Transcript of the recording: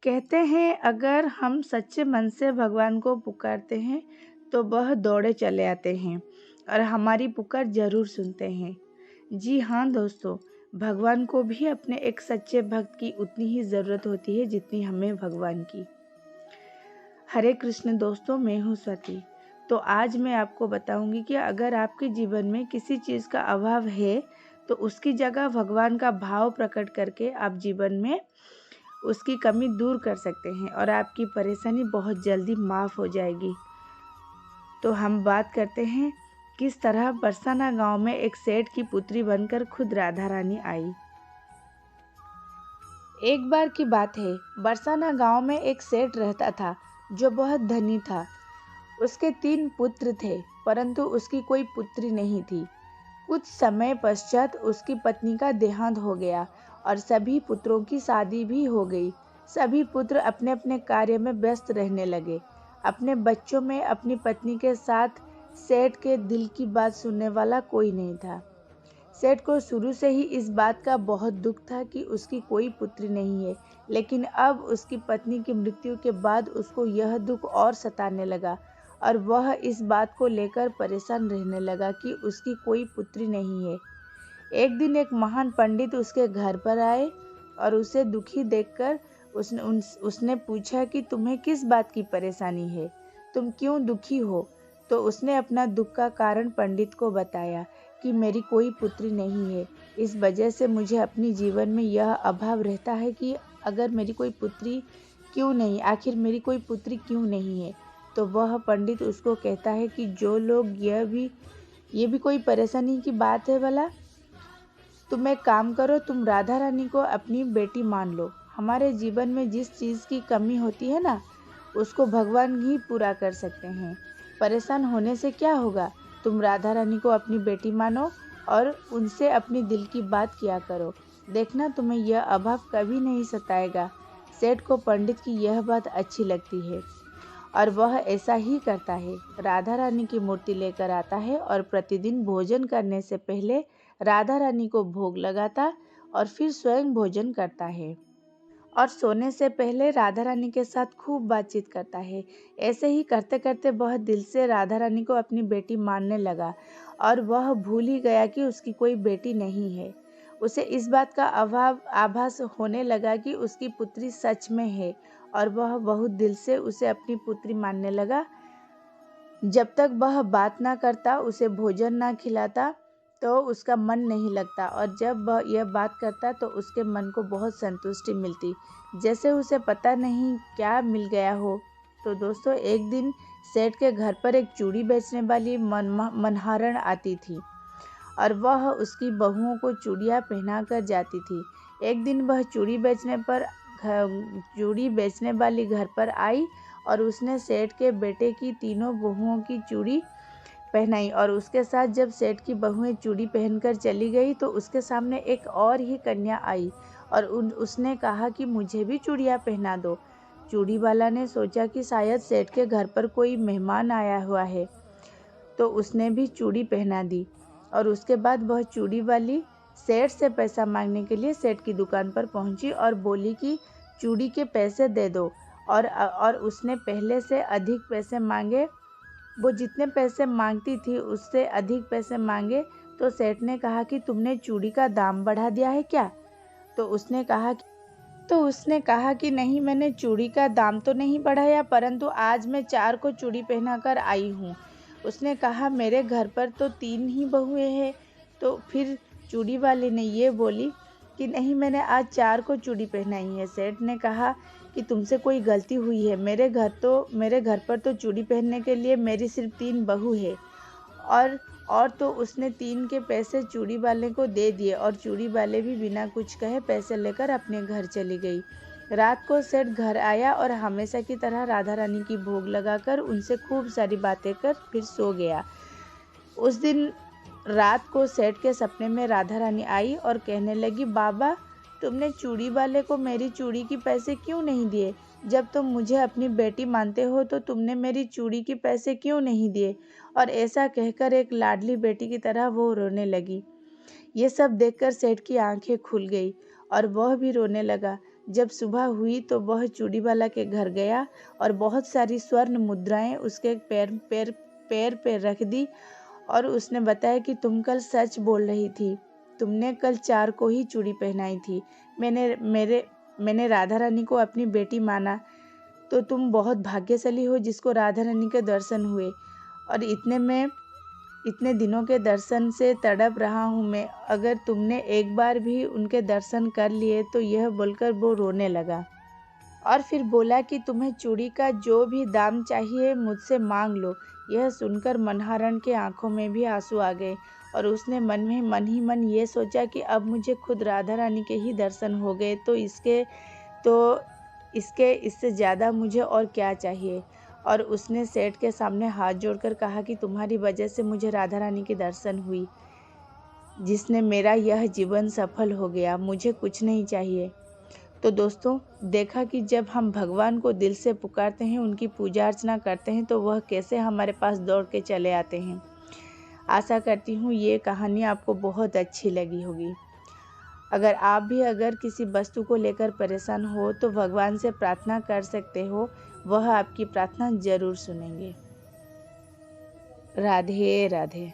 कहते हैं अगर हम सच्चे मन से भगवान को पुकारते हैं तो वह दौड़े चले आते हैं और हमारी पुकार ज़रूर सुनते हैं। जी हाँ दोस्तों, भगवान को भी अपने एक सच्चे भक्त की उतनी ही ज़रूरत होती है जितनी हमें भगवान की। हरे कृष्ण दोस्तों, मैं हूँ स्वाति। तो आज मैं आपको बताऊंगी कि अगर आपके जीवन में किसी चीज़ का अभाव है तो उसकी जगह भगवान का भाव प्रकट करके आप जीवन में उसकी कमी दूर कर सकते हैं और आपकी परेशानी बहुत जल्दी माफ़ हो जाएगी। तो हम बात करते हैं किस तरह बरसाना गांव में एक सेठ की पुत्री बनकर खुद राधा रानी आई। एक बार की बात है, बरसाना गांव में एक सेठ रहता था जो बहुत धनी था। उसके 3 पुत्र थे, परंतु उसकी कोई पुत्री नहीं थी। कुछ समय पश्चात उसकी पत्नी का देहांत हो गया और सभी पुत्रों की शादी भी हो गई। सभी पुत्र अपने अपने कार्य में व्यस्त रहने लगे। अपने बच्चों में अपनी पत्नी के साथ सेठ के दिल की बात सुनने वाला कोई नहीं था। सेठ को शुरू से ही इस बात का बहुत दुख था कि उसकी कोई पुत्री नहीं है, लेकिन अब उसकी पत्नी की मृत्यु के बाद उसको यह दुख और सताने लगा और वह इस बात को लेकर परेशान रहने लगा कि उसकी कोई पुत्री नहीं है। एक दिन एक महान पंडित उसके घर पर आए और उसे दुखी देखकर उसने पूछा कि तुम्हें किस बात की परेशानी है, तुम क्यों दुखी हो। तो उसने अपना दुख का कारण पंडित को बताया कि मेरी कोई पुत्री नहीं है, इस वजह से मुझे अपनी जीवन में यह अभाव रहता है कि अगर मेरी कोई पुत्री क्यों नहीं, आखिर मेरी कोई पुत्री क्यों नहीं है। तो वह पंडित उसको कहता है कि जो लोग ये भी कोई परेशानी की बात है भला। तुम एक काम करो, तुम राधा रानी को अपनी बेटी मान लो। हमारे जीवन में जिस चीज़ की कमी होती है ना, उसको भगवान ही पूरा कर सकते हैं। परेशान होने से क्या होगा, तुम राधा रानी को अपनी बेटी मानो और उनसे अपनी दिल की बात किया करो, देखना तुम्हें यह अभाव कभी नहीं सताएगा। सेठ को पंडित की यह बात अच्छी लगती है और वह ऐसा ही करता है। राधा रानी की मूर्ति लेकर आता है और प्रतिदिन भोजन करने से पहले राधा रानी को भोग लगाता और फिर स्वयं भोजन करता है और सोने से पहले राधा रानी के साथ खूब बातचीत करता है। ऐसे ही करते करते वह दिल से राधा रानी को अपनी बेटी मानने लगा और वह भूल ही गया कि उसकी कोई बेटी नहीं है। उसे इस बात का आभास होने लगा कि उसकी पुत्री सच में है और वह बहुत दिल से उसे अपनी पुत्री मानने लगा। जब तक वह बात ना करता, उसे भोजन ना खिलाता, तो उसका मन नहीं लगता और जब वह यह बात करता तो उसके मन को बहुत संतुष्टि मिलती, जैसे उसे पता नहीं क्या मिल गया हो। तो दोस्तों, एक दिन सेठ के घर पर एक चूड़ी बेचने वाली मनहारन आती थी और वह उसकी बहुओं को चूड़ियाँ पहना कर जाती थी। एक दिन वह चूड़ी बेचने वाली घर पर आई और उसने सेठ के बेटे की तीनों बहुओं की चूड़ी पहनाई और उसके साथ जब सेठ की बहुएं चूड़ी पहनकर चली गई तो उसके सामने एक और ही कन्या आई और उसने कहा कि मुझे भी चूड़ियाँ पहना दो। चूड़ी वाला ने सोचा कि शायद सेठ के घर पर कोई मेहमान आया हुआ है, तो उसने भी चूड़ी पहना दी और उसके बाद वह चूड़ी वाली सेठ से पैसा मांगने के लिए सेठ की दुकान पर पहुंची और बोली कि चूड़ी के पैसे दे दो और उसने पहले से अधिक पैसे मांगे। वो जितने पैसे मांगती थी उससे अधिक पैसे मांगे। तो सेठ ने कहा कि तुमने चूड़ी का दाम बढ़ा दिया है क्या। तो उसने कहा कि नहीं, मैंने चूड़ी का दाम तो नहीं बढ़ाया, परंतु आज मैं 4 को चूड़ी पहनाकर आई हूँ। उसने कहा मेरे घर पर तो 3 ही बहुएं हैं। तो फिर चूड़ी वाले ने ये बोली कि नहीं, मैंने आज 4 को चूड़ी पहनाई है। सेठ ने कहा कि तुमसे कोई गलती हुई है, मेरे घर पर तो चूड़ी पहनने के लिए मेरी सिर्फ 3 बहू है। और तो उसने 3 के पैसे चूड़ी वाले को दे दिए और चूड़ी वाले भी बिना कुछ कहे पैसे लेकर अपने घर चली गई। रात को सेठ घर आया और हमेशा की तरह राधा रानी की भोग लगाकर उनसे खूब सारी बातें कर फिर सो गया। उस दिन रात को सेठ के सपने में राधा रानी आई और कहने लगी, बाबा, तुमने चूड़ी वाले को मेरी चूड़ी के पैसे क्यों नहीं दिए। जब तुम मुझे अपनी बेटी मानते हो तो तुमने मेरी चूड़ी के पैसे क्यों नहीं दिए। और ऐसा कहकर एक लाडली बेटी की तरह वो रोने लगी। ये सब देखकर सेठ की आंखें खुल गई और वह भी रोने लगा। जब सुबह हुई तो वह चूड़ी वाला के घर गया और बहुत सारी स्वर्ण मुद्राएं उसके पैर पे रख दी और उसने बताया कि तुम कल सच बोल रही थी, तुमने कल 4 को ही चूड़ी पहनाई थी। मैंने राधा रानी को अपनी बेटी माना, तो तुम बहुत भाग्यशाली हो जिसको राधा रानी के दर्शन हुए। और इतने दिनों के दर्शन से तड़प रहा हूँ मैं, अगर तुमने एक बार भी उनके दर्शन कर लिए तो यह बोलकर वो रोने लगा और फिर बोला कि तुम्हें चूड़ी का जो भी दाम चाहिए मुझसे मांग लो। यह सुनकर मनहरण के आंखों में भी आंसू आ गए और उसने मन ही मन ये सोचा कि अब मुझे खुद राधा रानी के ही दर्शन हो गए तो इससे ज़्यादा मुझे और क्या चाहिए। और उसने सेठ के सामने हाथ जोड़कर कहा कि तुम्हारी वजह से मुझे राधा रानी के दर्शन हुई, जिसने मेरा यह जीवन सफल हो गया, मुझे कुछ नहीं चाहिए। तो दोस्तों, देखा कि जब हम भगवान को दिल से पुकारते हैं, उनकी पूजा अर्चना करते हैं, तो वह कैसे हमारे पास दौड़ के चले आते हैं। आशा करती हूँ ये कहानी आपको बहुत अच्छी लगी होगी। अगर किसी वस्तु को लेकर परेशान हो तो भगवान से प्रार्थना कर सकते हो, वह आपकी प्रार्थना जरूर सुनेंगे। राधे राधे।